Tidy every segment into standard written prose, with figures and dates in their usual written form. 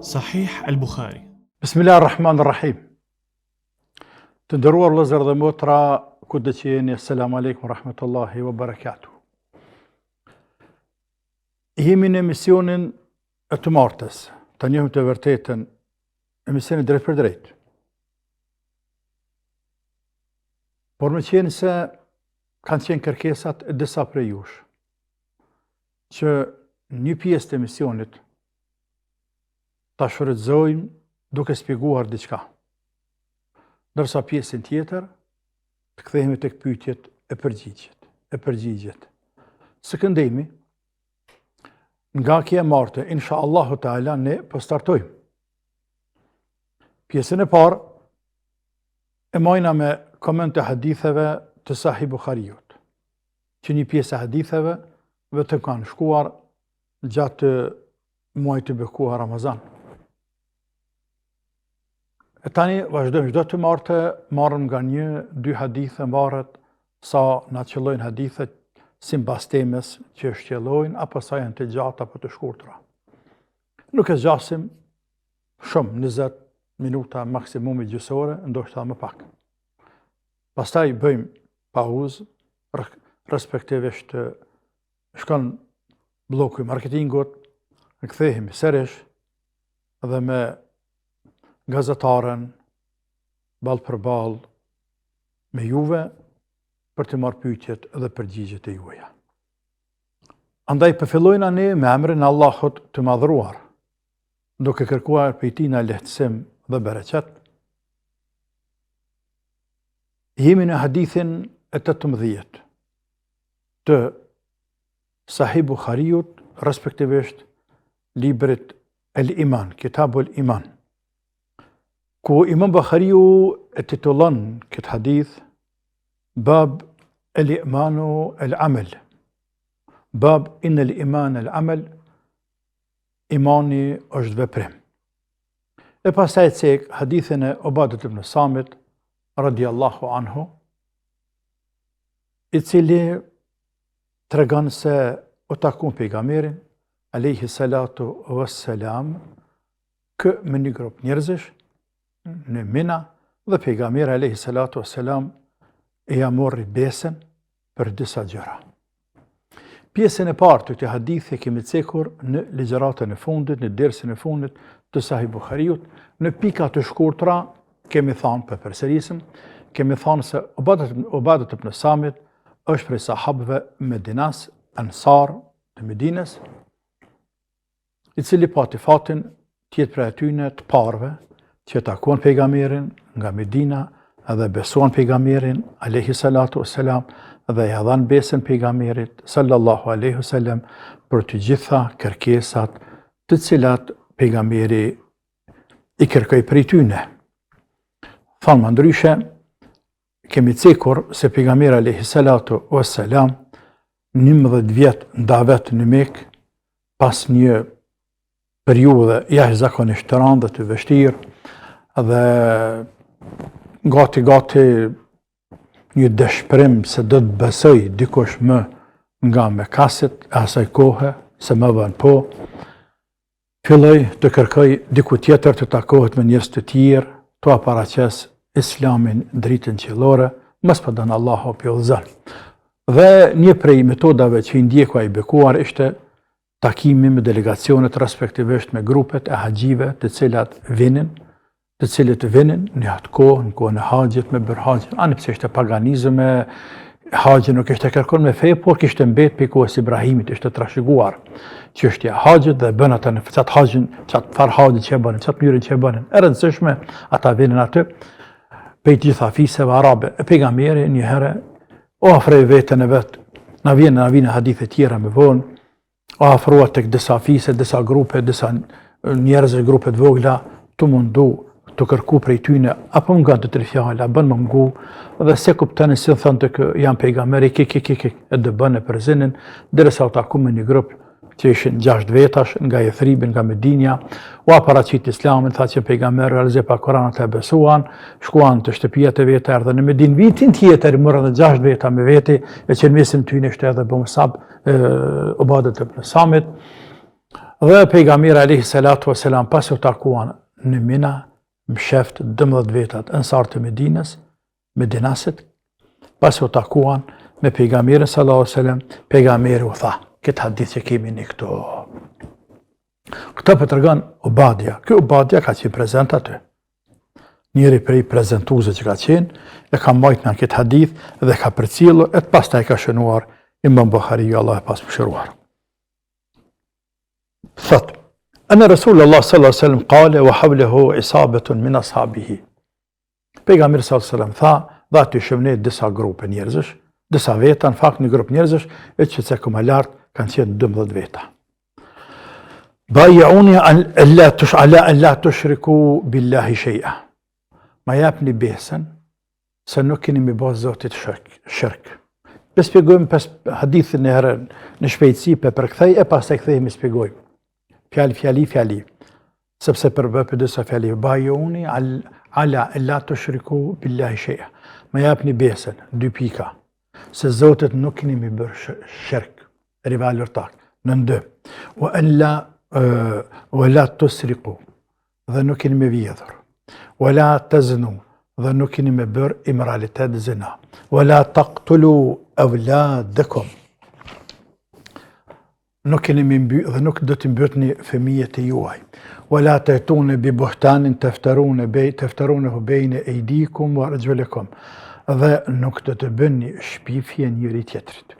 Sahih al-Bukhari. Bismillahirrahmanirrahim. Të nderuar vëllezër dhe motra, ku do që jeni, asalamu alaykum rahmetullahi wa barakatuh. Jemi në emisionin e të martës, të njohim të vërtetën, emisionin drejt për drejt. Por me qenë se kanë qenë kërkesat e disa prej jush, që një pjesë të emisionit ta shfrytëzojmë duke shpjeguar diçka. Ndërsa pjesën tjetër të kthehemi tek pyetjet e përgjigjet. Së këndemi, nga kjo e martë, inshallahu taala ne po startojmë. Pjesën e parë e majna me koment të haditheve të Sahih Bukhariut, që një pjesë e haditheve vetëm kanë shkuar gjatë muajit të bekuar Ramazan. E tani vazhdojmë çdo të martë, marrëm nga 1-2 hadithe mbarët sa na qellojnë hadithet sipas temës që shqellojnë, apo sa janë të gjata apo të shkurtra. Nuk e zgjasim shumë, 20 minuta maksimumi gjysore, ndoshta më pak. Pastaj bëjmë pauzë, respektivisht shkon bloku i marketingut, kthehemi sërish dhe me gazetaren ball për ball me juve për të marrë pyetjet dhe përgjigjet e juaja. Andaj përfillojna ne me emrin e Allahut të madhruar, duke kërkuar prej tij na lehtësim dhe bereqet. Jemi në hadithin e 18 të Sahih Bukhariut, respektivisht librit El Iman, Kitabul Iman, ku Imam Bukhariu e titullon këtë hadith Bab El Imanu El Amal. Bab in El Iman El Amal, imani është veprim. E pastaj cek hadithin e Ubadet ibn Samit radiallahu anhu, i cili tregon se u takon pejgamberin alayhi salatu wassalam me një grup njerëzish në Mina, dhe pejgamberi alayhi salatu wassalam e ja morri besën për disa gjëra. Pjesën e parë të këtij hadithi kemi cekur në ligjëratën e fundit, në dersin e fundit të Sahih Bukhariut. Në pika të shkurtra kemi thënë, për përsërisim, kemi thënë se Ubadet ibn Samit është prej sahabëve Medinas, ansar të Medinës, i cili pati fatin tjetë prej atyne të parve që takuan pejgamberin nga Medina edhe besuan pejgamberin alayhi salatu wassalam dhe ja dhanë besën pejgamberit sallallahu alaihi wasallam për të gjitha kërkesat të cilat pejgamberi i kërkoi prej tyne. Thonë më ndryshe, kemi cekur se pejgamberi alayhi salatu wassalam 11 vjet ndavet në Mekë pas një periudhe jashtëzakonisht të rëndë të vështirë dhe gati një dëshpërim se do të besoj dikush më nga Mekasit e asaj kohe, se më vënë po, filloi të kërkoj diku tjetër të takohet me njerëz të tjerë, të paraqes Islamin dritën qiellore, mos po don Allahu pjellëzon. Dhe një prej metodave që i ndjeku ai bekuar ishte takimi me delegacionet, respektivisht me grupet e haxhive të cilët vinin në atë kohë, në kohën e haxhit, me bërë haxhin. Ani pse ishte paganizëm, haxhi nuk ishte kërkon me fe, por kishte mbet për kohës Ibrahimit, ishte trashëguar çështja e haxhit dhe bën ata në çat haxhin, çat far haxhit që bënin, çat mënyrë që bënin. E rëndësishme, ata vinin aty për gjitha fisëve arabe. E pejgamberi një herë ofroi veten e vet, na vjen hadithe tjera me vonë, afrohet tek disa fise, disa grupe, disa njerëz, grupe të vogla, të mundu të kërku prej tyne, apo nga të tre fjala, bën më ngu, dhe se kuptani si thënë të kë janë pejgamberi, e dë bënë për zinin, derisa u taku me një grup që ishin 6 vetash, nga Jethribin, nga Medinja, u aparaqit Islamin, tha që pejgamberi realizoi pa Kuranat e besuan, shkuan të shtëpijat e veta, erdhën në Medinë, vitin tjetër morën 6 veta me veti, e që në mesin tyne ishte edhe Musab Ubadet ibn Samit, Dhe pejgamberi alayhi salatu wasalam pas u takuan në Mina, më sheft 12 vetat ansar të Medinasit, pas u takuan me pejgamberin sallallahu alaihi wasallam, pejgamberi u tha, këtë hadith që kemi ne këtu. Këtë për tregon Ubadia. Ky Ubadia ka qenë prezant aty. Njëri prej prezentuesve që ka qenë, e ka mbajtur në këtë hadith dhe ka përcjellur e pastaj ka shënuar Imam Buhariu, Allah e pas mëshiruar. Thot, أن رسول الله صلى الله عليه وسلم قال وحوله إصابة من أصحابه. Pejgamberi sallallahu alaihi wasallam tha, dhe aty shëmnet disa grupe njerëzish, disa veta, në fakt një grup njerëzish, e që se këma lartë kanë qenë 12 veta. Bajjauni ala an la tushriku billahi shay'a. Ma japni besën se nuk keni me bë Zotit shirk. Pe shpjegojmë pas hadithin e herën në shpejtësi pe përkthej e pastaj kthehemi shpjegojmë. Fjali. Sepse për disa fjali. Bajjauni ala an la tushriku billahi shay'a. Ma japni besën, 2 pika. Se Zotit nuk keni me bërë shirk, rivalur tak. Në 2. Wa la tusriku, dhe nuk keni me vjedhur. Wa la taznu, dhe nuk keni me bërë imoralitet zina. Wa la taqtulu awladakum, nuk keni me mbyt dhe nuk do të mbytni fëmijët e juaj. Wa la ta'tuna bi buhtanin taftarunahu bayna aydikum wa arjulikum, dhe nuk do të bëni shpifje njëri tjetrit.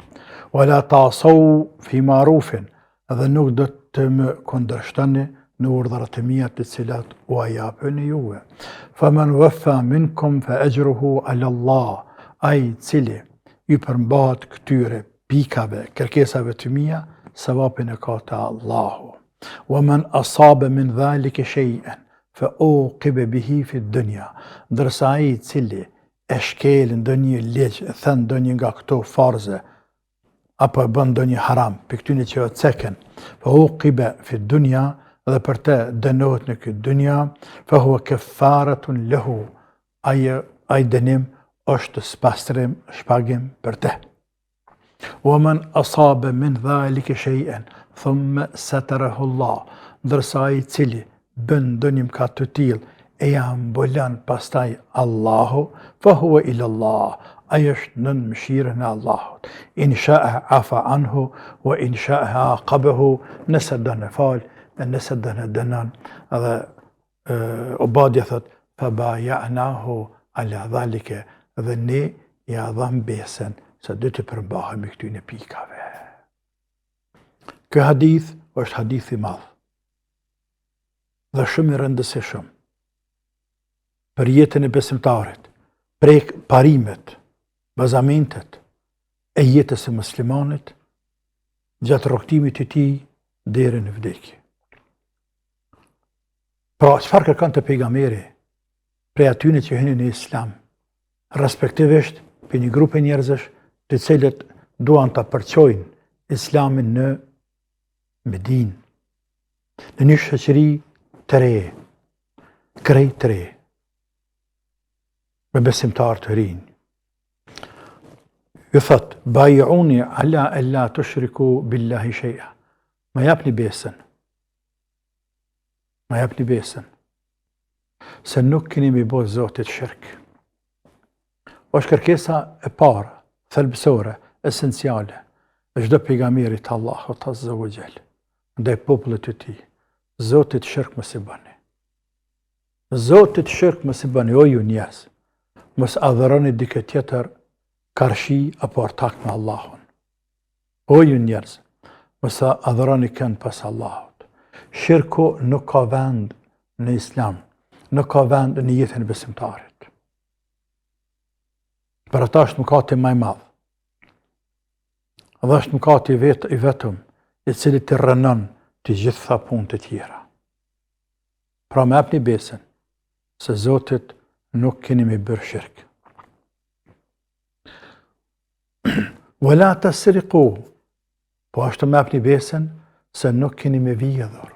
Wa la ta'saw fi ma'rufin, dhe nuk do të më kundërshtoni në urdhrat të mia të cilat u japën juve. Faman waffa minkum fa ajruhu ala Allah, ai cili ju përmbahet këtyre pikave, kërkesave të mia, sevapin e ka te Allahu. Wa man asaba min dhalika shay'an fa uqiba bihi fi dunya, ndërsa ai cili e shkel ndonjë ligj, e thën ndonjë nga këto farze, apo e bën ndonjë haram, për këtyne që o ceken, fa uqiba fi dunya, dhe për te dënohet në këtë dunja, fa hua kefaratun lehu, ai dënim është shpagim për te. Wa man asaba min dhalika shay'an thumma satarahu Allah, ndërsa ai cili bën ndonjë mëkat të tillë e ja mbulon pastaj Allahu, fa huwa ila Allah, ai është nën mëshirën e Allahut. In sha'a afa anhu wa in sha'a aqabahu, nëse do në fal, nëse do në dënon. Dhe Ubadia thot, fa bayanahu ala dhalika, dhe ne ja dham besën se do të përmbahemi këtyne pikave. Ky hadith është hadith i madh dhe shumë i rëndësishëm për jetën e besimtarit, prek parimet, bazamentet e jetës e muslimanit gjatë rrugtimit të tij deri në vdekje. Pra, çfarë kërkon te pejgamberi prej atyre që hynin në Islam, respektivisht për një grup njerëzish të cilët duan ta përçojnë Islamin në Medinë, në një shoqëri të re, krejt të re, me besimtar të rinj. Ju thot, bajuni ala alla tushriku billahi shay'a. Ma japni besën, se nuk keni me bë Zotit shirk. Është kërkesa e parë, thelbësore, esenciale, e çdo pejgamberi të Allahut azza wa jall, ndaj popullit të tij. Zotit shirk mos i bëni. Zotit shirk mos i bëni, o ju njerëz. Mos adhuroni dikë tjetër karshi apo ortak me Allahun. O ju njerëz, mos adhuroni kënd pas Allahut. Shirku nuk ka vend në Islam, nuk ka vend në jetën e besimtarit. Për ata është mëkati më i madh. Dhe është mëkati i vetëm, i cili të rënon të gjitha punët e tjera. Pra me japni besën se Zotit nuk keni me bërë shirk. Wala tasriqu, po ashtu me japni besën se nuk keni me vjedhur.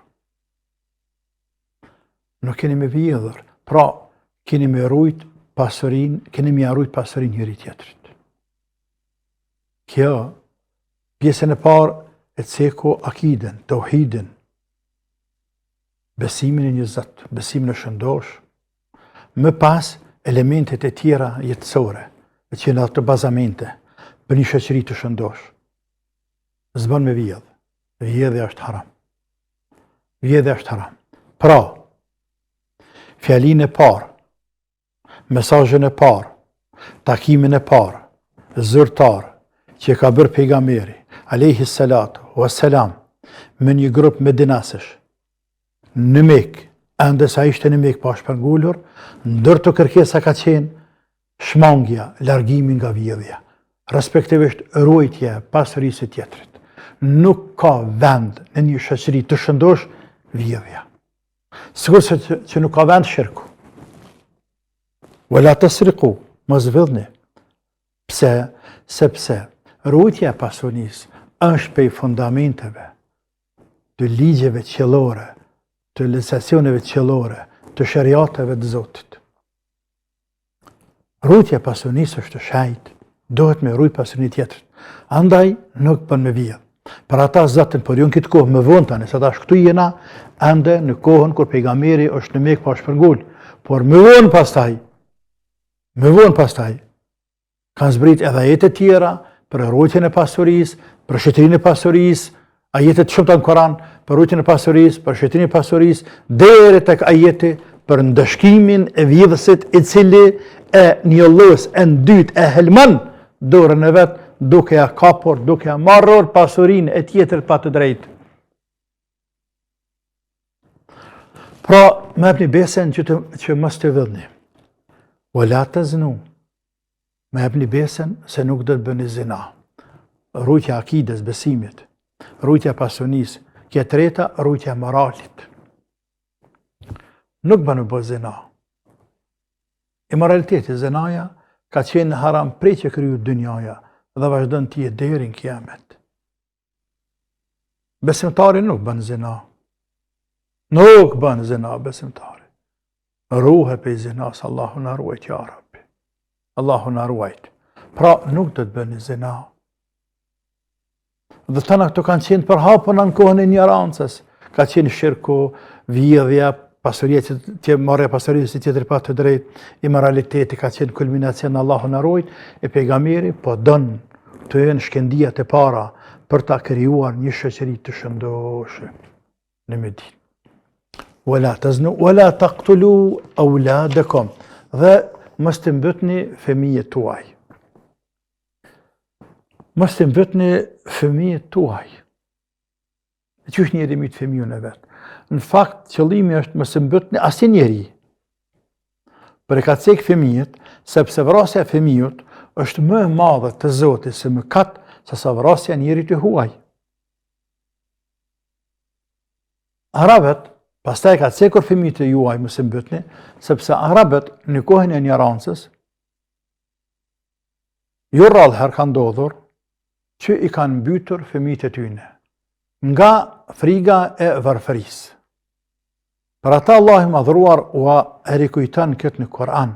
Nuk keni me vjedhur, pra keni me rujt pasurinë, keni me arrujt pasurinë njëri tjetrit. Kjo, pjesën e parë e ceku akiden, tauhidin, besimin e një Zot, besimin e shëndosh, më pas elementet e tjera jetësore, që janë ato bazamente për një shoqëri të shëndosh. S'bën me vjedh. Vjedhja është haram. Vjedhja është haram. Pra, fjalinë e parë, mesazhin e parë, takimin e parë, zyrtar që ka bërë pejgamberi alayhi salatu wassalam me një grup medinasësh në Mekë, ende sa ishte në Mekë pa shpërngulur, ndër të kërkesa ka qenë shmangja, largimi nga vjedhja, respektivisht ruajtja e pasurisë së tjetrit. Nuk ka vend në një shoqëri të shëndosh vjedhja. Sigurisht që nuk ka vend shirku. Wala tasriqu, mos vjedhni. Pse? Sepse ruajtja e pasurisë është prej fundamenteve të ligjeve qiellore, të legislacioneve qiellore, të shariateve të Zotit. Ruajtja e pasurisë është shajt, duhet me ruaj pasurinë tjetër. Andaj nuk bën me vjedh. Për ata Zotin, por jo në këtë kohë më vonë tani, sa tash këtu jena, ende në kohën kur pejgamberi është në Mekë pa shpërngul, por më vonë pastaj, kanë zbrit edhe ajete tjera për ruajtjen e pasurisë, për shëtrimin e pasurisë, ajete të shumta në Koran për ruajtjen e pasurisë, për shëtrimin e pasurisë, deri tek ajete për ndëshkimin e vjedhësit i cili e njollës e dytë e helman dorën e vet, duke ja kapur, duke ja marrur pasurinë e tjetër pa të drejtë. Pra, më jepni besën që mos të vëllni. Wala taznu. Më jepni besën se nuk do të bëni zina. Ruajtja e akides, besimit, ruajtja e pasurisë, kjo e treta, ruajtja e moralit. Nuk bën me zina. Immoraliteti, zinaja, ka qenë haram prej që kriju dynjaja dhe vazhdon të jetë deri në kiamet. Besimtari nuk bën zina. Nuk bën zina besimtari. Ruhet prej zinas, Allahu na ruaj ya Rabbi. Allahu na ruaj. Pra nuk do të bëni zina. Dhe tëna këto kanë qenë përhapur në kohën e ignorancës. Ka qenë shirku, vjedhja, pasuria që marrja pasurisë si tjetër pa të drejtë, immoraliteti ka qenë kulminacion, Allahu na ruaj, e pejgamberi po don të jenë shkendijat e para për ta krijuar një shoqëri të shëndoshë në Medinë. Wala taznu wala taqtulu auladakum. Dhe mos të mbytni fëmijët tuaj. Mos të mbytni fëmijët tuaj. Qysh njeri mbyt fëmijën e vet? Në fakt, qëllimi është mos të mbytni asnjë njeri. Për e ka cek fëmijët, sepse vrasja e fëmijët është më e madhe të Zotit se mëkat sa vrasja e njerit të huaj. Arabët pastaj ka cekur fëmijët e juaj mos e mbytni, sepse arabët në kohën e ignorancës jo rrallëherë ka ndodhur që i kanë mbytur fëmijët e tyre nga friga e varfërisë. Për ata Allah i madhruar ua e rikujton këtë në Kur'an,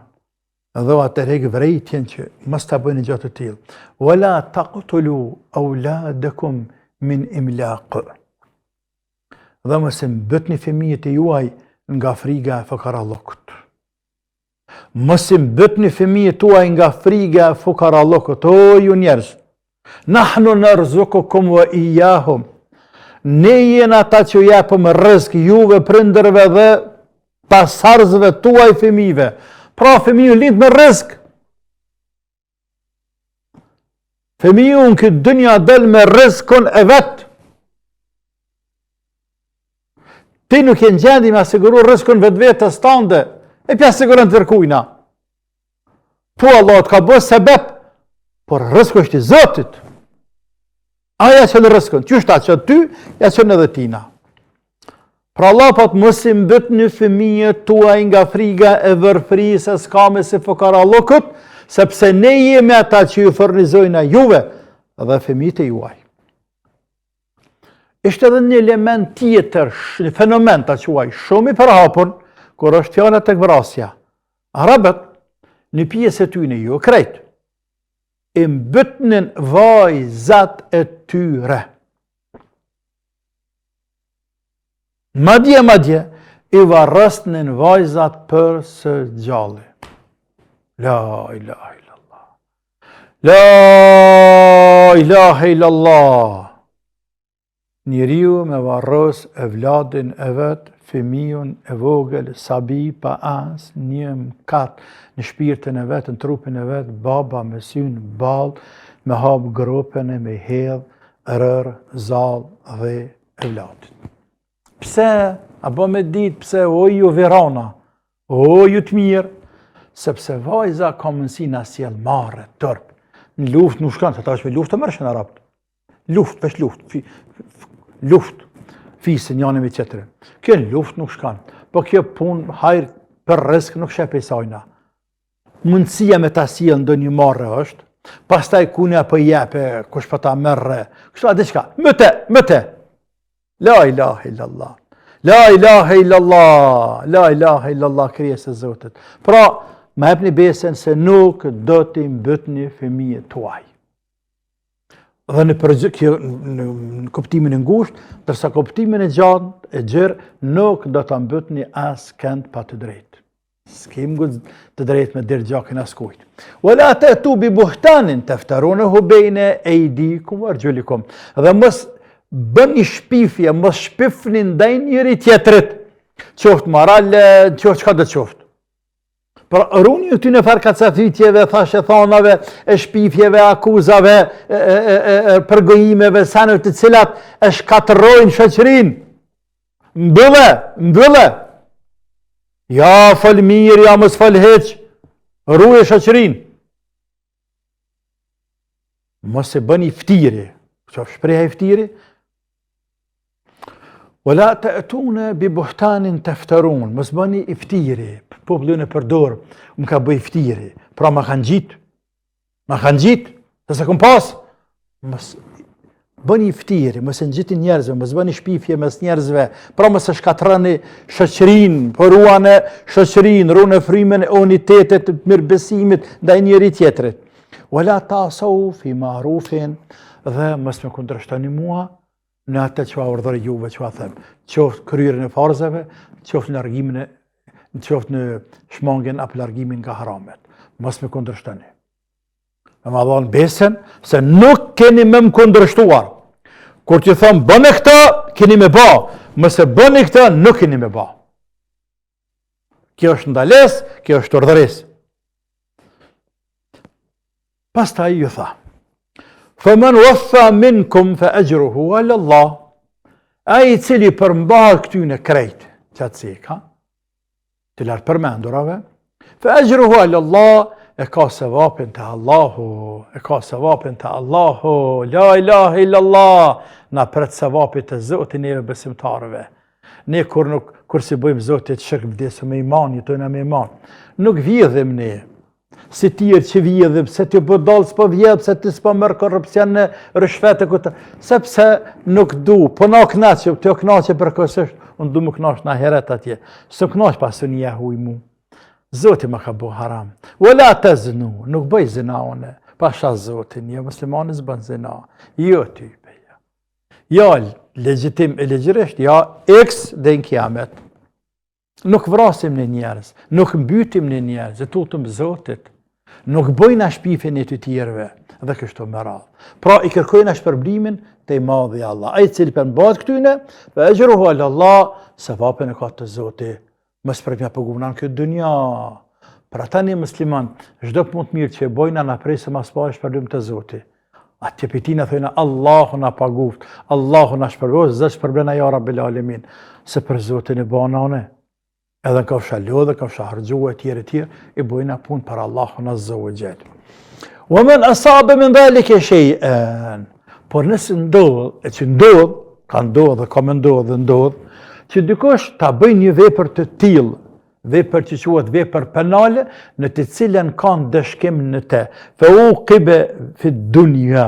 dhe ua të rejkë vrejtjen që mos ta bëni gjatë të tillë. Wala taqtulu auladakum min imlaq. Dhe mos e mbytni fëmijët e juaj nga friga e fukarallokut. Mos e mbytni fëmijët tuaj nga friga e fukarallokut. O ju njerëz, nahnu narzuqukum wa iyyahum. Ne jena ata që japëm rrezik juve prindërve dhe pasardhësve tuaj fëmijëve. Pra fëmiu lind me rrezik. Fëmiu në këtë dynja del me rrezikun e vet. Ti nuk je në gjendje me asiguru rrezikun vetvetes tënde, e pja siguron të kujna. Po Allah të ka bërë sebeb, por rreziku është i Zotit. Aja që në rrezikun, qysh ta që ty, ja që në dhe tina. Pra Allah po të mos i mbytni fëmijët tuaj nga friga e varfërisë, skamës së fukarallokut, sepse ne jemi ata që ju furnizojnë juve dhe fëmijët e juaj. Ishte edhe një element tjetër, një fenomen ta quaj shumë i përhapur, kur është fjala tek vrasja. Arabët në pjesë e tyre jo krejt i mbytnin vajzat e tyre. Madje i varrësnin vajzat për së gjalli. La ilaha illallah. La ilaha illallah. Njeriu me varrës e vladin e vetë, fëmijën e vogël, sabi pa as një mkat në shpirtin e vetë, në trupin e vetë, baba me synë ballë, me hap gropën e me hedh, rër, zallë dhe e vladin. Pse? Apo me ditë pse, o ju Verona, o ju të mirë, sepse vajza ka mundësi na sjell marrë, tërp. Në luftë nuk shkon, se ta është me luftë të mërshën arabët. Luftë, veç luftë. Luftë, fisën janë me tjetërin. Kjo luftë nuk shkon, po kjo punë hajrë për risk nuk shep e sajna. Mundësia me ta sjell ndonjë marrë është, pastaj kunja për jepe, kush për ta merre, kështu a diçka, mëte. La ilaha illallah. La ilaha illallah, la ilaha illallah, krijesë e Zotit. Pra, ma jepni besen se nuk do t'i mbytni fëmijët tuaj. Dhe në kuptimin e ngushtë, ndërsa kuptimin e gjatë, e gjerë, nuk do t'a mbytni as kënd pa të drejtë. S'kem të drejtë me dirë gjakin as kujt. Wala ta'tu bi buhtanin taftarunahu bejne ejdikum arjulikum. Dhe mos bëni shpifje, mos shpifni ndaj njëri tjetrit, qoftë morale, qoftë çka do të qoftë. Pra runi ju ty në farkacafitjeve, thashe thonave, e shpifjeve, akuzave, përgojimeve, sanëve të cilat e shkatërrojnë shoqërinë. Mbylle. Ja fol mirë, ja mos fol heq, ruje shoqërinë. Mos e bëni ftiri, qoftë shpreha e ftiri, Wala ta'tuna bi buhtanin taftarun, mos bëni iftiri, popullin e përdor, më ka bëj iftiri, pra ma kanë gjitë, të se kom pas, mos bëni iftiri, mos e ngjitin njerëzve, mos bëni shpifje mes njerëzve, pra mos e shkatrani shoqërinë, po ruane shoqërinë, ruane frymën e unitetit, të mirëbesimit ndaj njëri tjetrit. Wala ta'saw fi ma'rufin, dhe mos më kundërshtoni mua në atë që urdhëroj juve, që them, qoftë kryerjen e farzave, qoftë në shmangjen apo largimin nga haramet. Mos më kundërshtoni. Me ma dhënë besen se nuk keni më kundërshtuar. Kur t'ju them bëni këtë, keni me bë. Mos e bëni këtë, nuk keni me bë. Kjo është ndalesë, kjo është urdhëresë. Pastaj ju tha: Fëmën waffa minkum fa ajruhu ala Allah. Ai I cili përmbahet këtyne krejt, qatësik, të lartë përmendurave, fa ajruhu ala Allah, e ka sevapin të Allahu, la ilaha illallah, na pret sevapit të Zotit neve besimtarëve. Ne kur si bëjmë Zotit shirk vdesëm me iman, jetojna me iman, nuk vjedhim ne, si tjerë që vjedhim, se të bëdalë s'po vjedhë, se të s'po mërë korrupcion në rëshfete këtë, sepse nuk du, po na knaqe, të knaqe për kësështë, unë du më knaqe në heret atje, së knaqe pasë një jahuj mu. Zoti më ka bo haram. Wala të zënu, nuk bëj zina une, pasha Zotin, jo muslimani s'bën zina, jo ty, beja. Ja legjitim e legjirisht, ja eks dhe në kiamet. Nuk vrasim në njerëz, nuk mbytim në njerëz, e tutëm Zotit. Nuk bëjna shpifin e të tjerëve, dhe kështu me radhë. Pra I kërkojna shpërblimin të I madhi Allah. Ai cili përmbahet këtyne, ve ajruhu ala Allah, sevapin e ka të Zoti. Mos përmja përgumnan këtë dënja. Pra tani musliman, çdo punë të mirë që e bojna na presë mas pari shpërblim të Zoti. Atje pitina thojna Allahu na paguft, Allahu na shpërbos, zë shpërblena ja Rabbil Alamin, se për Zotin e banane. Edhe në kafsha lodhe, kafsha hargjua e tjere, I bojna punë për Allahun Azza wa Jall. Wa men asabe min dhalike shay'an. Por nësë ndodh, e që ndodh, ka ndodh dhe ka me ndodh dhe ndodh, që dikush ta bëj një vepër të tillë, vepër që quhet vepër penale, në të cilën kanë dëshkim në te. Fa uqiba fi dunya.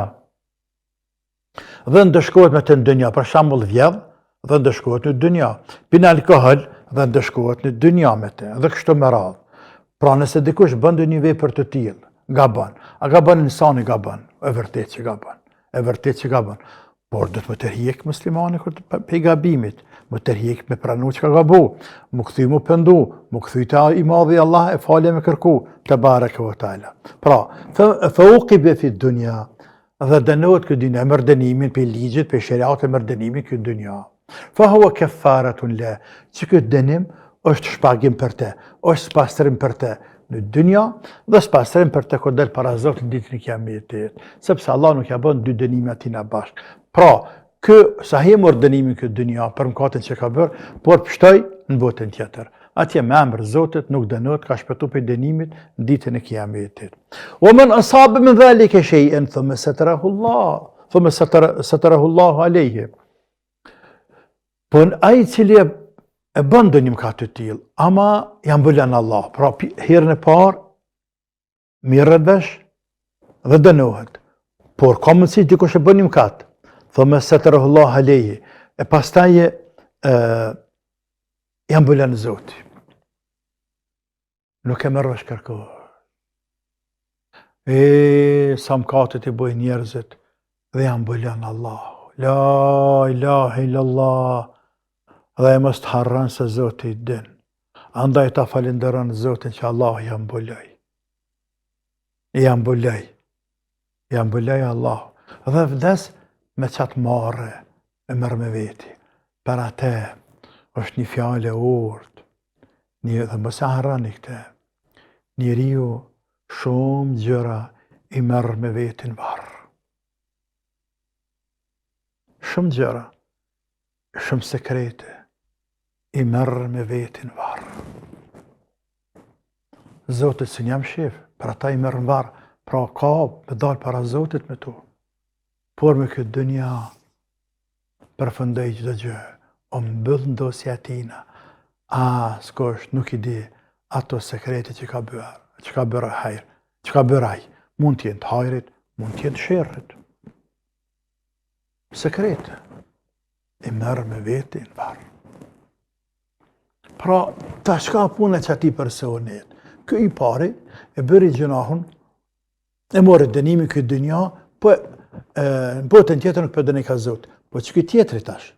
Dhe ndëshkohet me të ndonjë, për shembull vjedh, dhe ndëshkohet në dynja. Pin alkohol, dhe ndëshkohet në dynja me te, dhe kështu me radhë. Pra nëse dikush bën një vepër të tillë, gaban. A gaban insani gaban, e vërtet që gaban. Por do të më tërhiq muslimani për gabimit. më tërhiq me pranu që ka gabu, më këthy më pëndu, më këthy të i madhi Allah e falje me kërku, të bareke vë ta'ala. Pra, fa uqibe fi dunja, dhe dënohet këtë dunja, mërë dënimin për ligjit, për shariat e mërë dënimin këtë dunja. Fa hua kefaratun le, që këtë dënim është shpagim për te, është spastrim për te në dunja, dhe spastrim për te këtë del para Zotit ditën e kiametit, sepse Allah nuk ja bën dy dënime atina bashkë. Pra, sa he mërë dënimin këtë dunja për mëkatin që ka bërë, por pështoj në botën tjetër. Atje me emër Zotit nuk dënohet, ka shpëtu për dënimit në ditën e kiametit. O men asabe min dhalike shejën, thëme satarahu Allahu alejhi. Po në ajë cili e bën dënim ka të tillë, ama janë bëlen Allah. Pra herën e parë, mirët vesh dhe dënohet. Por ka mundësi dikush e bën një mëkat, thëme satarahu Allahu alejhi, e pastaje janë bëlen Zoti. Nuk e mërë është kërkohë. Sa mëkatet i bëjnë njerëzit dhe janë bëlen Allah. La ilaha illallah. Dhe e mos të harran se Zoti i din. Andaj ta falenderën Zotin që Allah janë bëlej. Janë bëlej. Janë bëlej Allah. Dhe vdes me qatë marre, e mërë me veti. Për atë është një fjale urtë. Dhe mos e harrani këte. Njeriu shumë gjëra i merr me vetin varr. Shumë gjëra, shumë sekrete i merr me vetin varr. Zotit së njam shef, për ata i merr në varr, pra ka me dalë para Zotit me tu. Por me këtë dënja përfëndej çdo gjë, o mbyll ndosja tina, s'kosh nuk i di ato sekrete që ka bërë hajr, që ka bërë aj, mund t'jenë të hajrit, mund t'jenë të sherrit. Sekrete, i merë me vetin varë. Pra, ta shka punë që ati personit, kë i pari, e bëri gjënahun, e mori dënimi këtë dënja, po në botën tjetër nuk për dëni ka Zot, po që këtë tjetëri tash,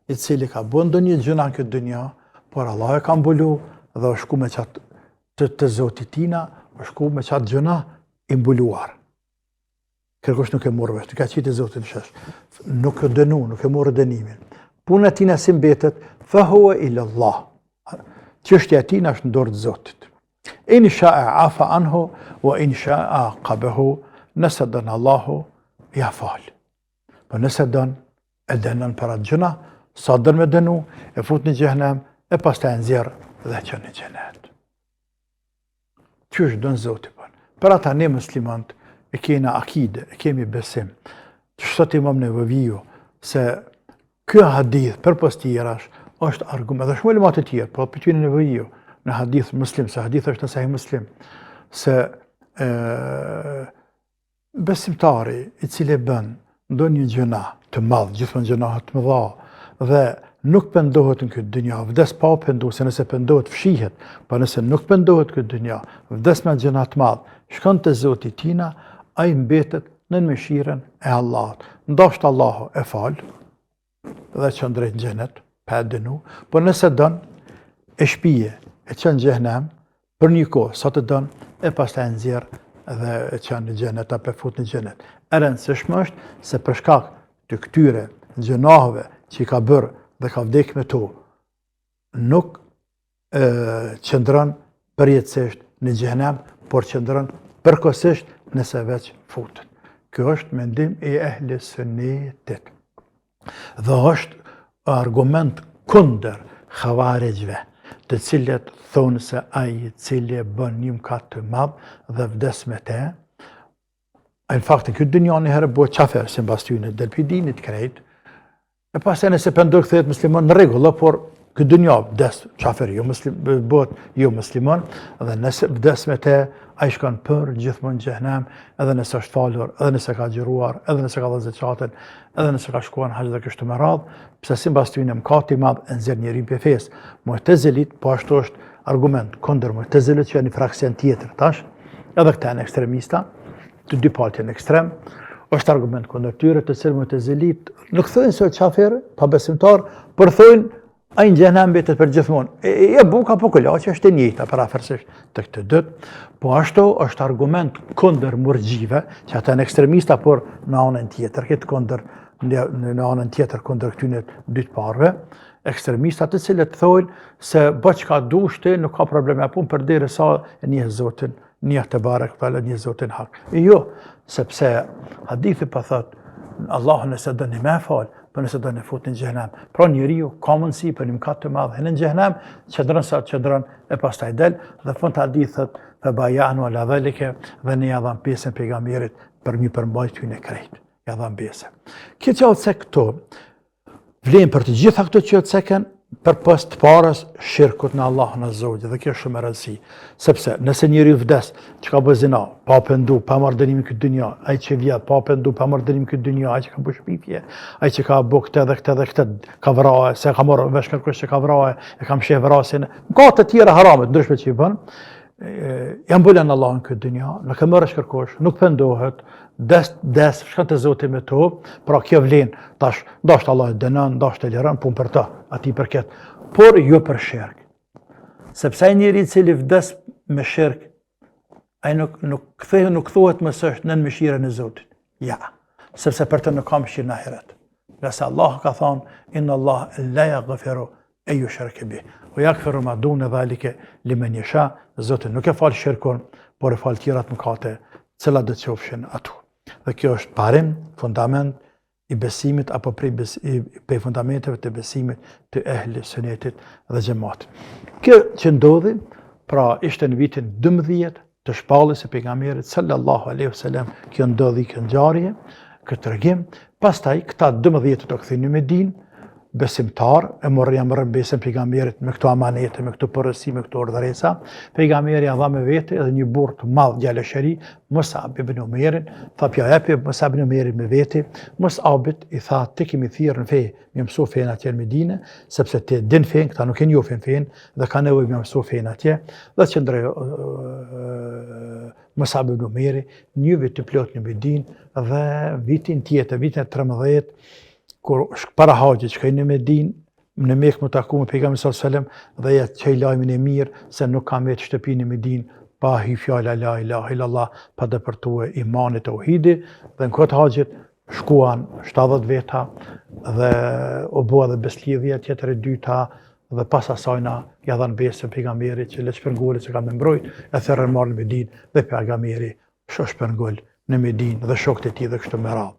i cili ka bënë dënjë gjëna këtë dënja, por Allah e ka mbulu dhe është ku me qatë të Zotit tina, është ku me qatë gjëna i mbuluar. Kërkosh nuk e morë vesh, nuk ka qitë Zotit në shesh. Nuk e dënu, nuk e morë dënimin. Puna tina si mbetet, fa hua ila Allah. Qështja tina është në dorë të Zotit. In sha'a afa anhu, wa in sha'a aqabehu, nëse dënë Allahu, ja falë. Po nëse dënë, e dënën për atë gjëna, sa dënë me dënu, e fut një gjëhnem, e pas të nxjerë dhe që një gjenet. Qështë dënë Zotit për? Për ata ne muslimant, e kena akide, e kemi besim. Që sot imam në vëviju, se kjo hadith për pos tjerash, është argument, dhe shumë limat e tjerë, po për qënë në vëviju, në hadith muslim, se hadith është në sahih muslim, se besimtari i cili bën ndo një gjëna të madhë, gjithmonë gjënahet të mëdha, dhe nuk pëndohet në këtë dynja, vdes pa pëndohet, se nëse pëndohet fshihet, pa nëse nuk pëndohet këtë dynja, vdes me gjëna të madhë, shkon të Zoti tina, a i mbetet në mëshirën e Allahut. Ndashtë Allahu e falë, dhe që ndrejt në gjenet, pa e dënu, por nëse dënë, e shpije, e që në gjehnem, për një kohë, sa të dënë, e pas të e nëzirë, dhe e që në gjenet, apo e fut në gjenet. E rëndësishme është, se për shkak të këtyre gjënahëve që i ka bërë dhe ka vdek me to, nuk qëndron përjetësisht në gjehnem, por qëndron përkohësisht nëse veç futet. Kjo është mendim i ehli sunnetit. Dhe është argument kundër xhavarixhve, të cilët thonë se ai i cili bën një mëkat të madh dhe vdes me te, në fakt në këtë dynja një herë bëhet qafer, si mbas tyne del pi dinit krejt, e pas e nëse pëndohet kthehet musliman në rregull, por këtë dynja vdes qafer, bëhet jo musliman, dhe nëse vdes me te, ai shkon për gjithmonë në xhenem, edhe nëse është falur, edhe nëse ka xhiruar, edhe nëse ka dhënë zakatin, edhe nëse ka shkuar në haxh dhe kështu me radhë, pse sipas tyne mëkati i madh e nxjerr njeriu pe fesë. Mu'tazilit po ashtu është argument kundër Mu'tazilit që janë një fraksion tjetër tash, edhe këta janë ekstremista, të dy palët janë ekstrem, është argument kundër tyre, të cilët Mu'tazilit nuk thonë se kafir, pa besimtar, por thonë ai në xhenem mbetet për gjithmonë. E buka po kulaçi është e njëjta parafërsisht të këtë dytë, po ashtu është argument kundër murxhive, që ata janë ekstremista, por në anën tjetër, këtë kundër në anën tjetër kundër këtyre dy të parëve, ekstremistat të cilët thojnë se bëj çka dush ti, nuk ka probleme apo përderisa e njeh Zotin, njeh te barek taala, njeh Zotin hak. Jo, sepse hadithi po thot Allahu nëse dëni me fal, për nëse do në fut në xhenem. Pra njeriu ka mundësi për një mëkat të madh në xhenem, çdron sa çdron e pastaj del dhe fund të hadithit fa bayanu ala zalika dhe ne ja dham pjesën pejgamberit për një përmbajtje në krejt. Ja dham pjesën. Kjo që se këto vlen për të gjitha këto që cekën për pas të parës shirkut në Allahun Azza wa Jalla, dhe kjo është shumë e rëndësishme, sepse nëse njeriu vdes, çka bë zina, pa pendu, pa marrë dënim këtë dynja, ai që vjet, pa pendu, pa marrë dënim këtë dynja, ai që ka bë shpifje, ai që ka bë këtë dhe këtë dhe këtë, ka vrarë, se ka marrë vesh kërkosh që ka vrarë, e kam sheh vrasin, ka të tjera harame, ndryshme që i bën, janë bëllën Allahun këtë dynja, nuk e marrësh kërkosh, nuk pendohet, des shkon te Zoti me to, pra kjo vlen, tash ndoshta Allah e dënon, ndoshta e liron, pun për të, atij përket, por jo për shirk. Sepse ai njeri i cili vdes me shirk, ai nuk thuhet më së është nën mëshirën e Zotit. Ja, sepse për të nuk ka mëshirë në ahiret. Nëse Allah ka thonë inna Allah la yaghfiru an yushraka bih wa yaghfiru ma duna dhalika liman yasha, Zoti nuk e fal shirkun, por e fal tjerat mëkate, cilat do të qofshin atu. Dhe kjo është parim, fundament i besimit apo prej fundamenteve të besimit të ehli sunetit dhe xhamatit. Kjo që ndodhi, pra ishte në vitin 12 të shpalljes së pejgamberit sallallahu alaihi wasallam, kjo ndodhi kjo ngjarje, këtë tregim, pastaj këta 12 të kthyen në Medinë, besimtar, e morën besën pejgamberit me këto amanete, me këto porësi, me këto urdhëresa. Pejgamberi ja dha me vete edhe një burr të madh djalëshëri, Mus'ab ibn Umairin, tha pja jepi Mus'ab ibn Umairin me vete. Mus'abit i tha ti kemi thirrën fe, më mëso fen atje në Medinë, sepse ti din fen, këta nuk e njohin fen dhe kanë nevojë më mëso fen atje. Dhe qëndroi Mus'ab ibn Umairi një vit të plot në Medinë dhe vitin tjetër, vitin 13, kur para haxhit shkoi në Medinë, në Mekë më taku me pejgamberin sallallahu alajhi wasallam dhe ja çoi lajmin e mirë se nuk ka me shtëpi në Medinë pa hi fjala la ilaha illallah, pa depërtuar imanit e tauhidit, dhe në këtë haxhit shkuan 70 veta dhe u bua dhe beslidhja tjetër e dyta dhe pas asajna ja dhan besën pejgamberit që le shpërngullet që ka me mbrojt, e thërrën marrë në Medinë dhe pejgamberi shpërngul në Medinë dhe shokët e tij dhe kështu me radhë.